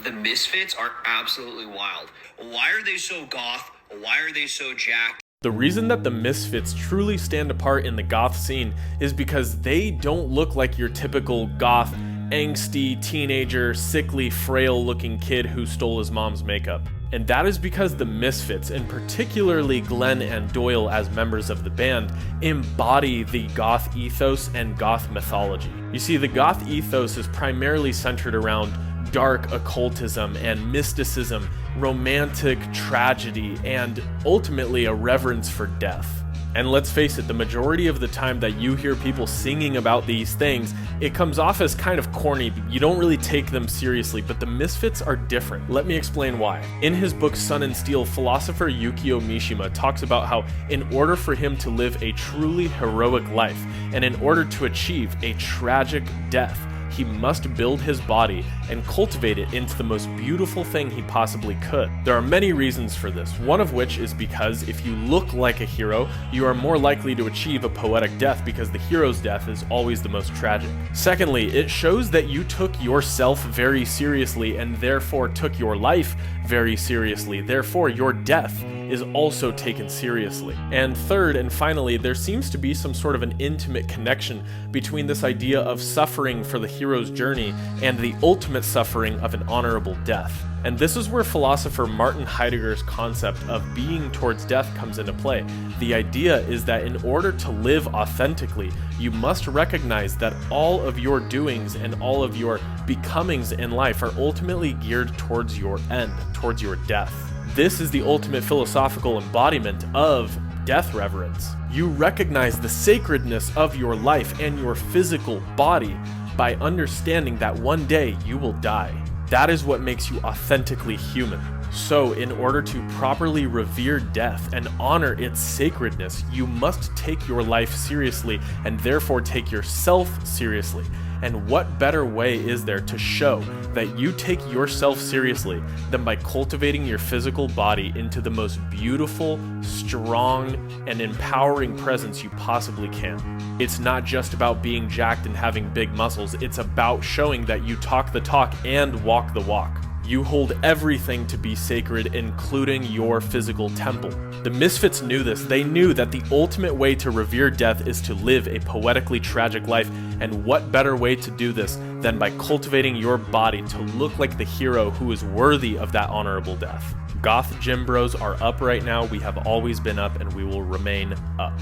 The Misfits are absolutely wild. Why are they so goth? Why are they so jacked? The reason that the Misfits truly stand apart in the goth scene is because they don't look like your typical goth, angsty, teenager, sickly, frail-looking kid who stole his mom's makeup. And that is because the Misfits, and particularly Glenn and Doyle as members of the band, embody the goth ethos and goth mythology. You see, the goth ethos is primarily centered around dark occultism and mysticism, romantic tragedy, and ultimately a reverence for death. And let's face it, the majority of the time that you hear people singing about these things, it comes off as kind of corny. You don't really take them seriously, but the Misfits are different. Let me explain why. In his book Sun and Steel, philosopher Yukio Mishima talks about how in order for him to live a truly heroic life, and in order to achieve a tragic death, he must build his body and cultivate it into the most beautiful thing he possibly could. There are many reasons for this, one of which is because if you look like a hero, you are more likely to achieve a poetic death because the hero's death is always the most tragic. Secondly, it shows that you took yourself very seriously and therefore took your life very seriously. Therefore, your death is also taken seriously. And third and finally, there seems to be some sort of an intimate connection between this idea of suffering for the hero's journey and the ultimate suffering of an honorable death. And this is where philosopher Martin Heidegger's concept of being towards death comes into play. The idea is that in order to live authentically, you must recognize that all of your doings and all of your becomings in life are ultimately geared towards your end, towards your death. This is the ultimate philosophical embodiment of death reverence. You recognize the sacredness of your life and your physical body by understanding that one day you will die. That is what makes you authentically human. So, in order to properly revere death and honor its sacredness, you must take your life seriously and therefore take yourself seriously. And what better way is there to show that you take yourself seriously than by cultivating your physical body into the most beautiful, strong, and empowering presence you possibly can? It's not just about being jacked and having big muscles, it's about showing that you talk the talk and walk the walk. You hold everything to be sacred, including your physical temple. The Misfits knew this. They knew that the ultimate way to revere death is to live a poetically tragic life, and what better way to do this than by cultivating your body to look like the hero who is worthy of that honorable death. Goth Gym Bros are up right now. We have always been up, and we will remain up.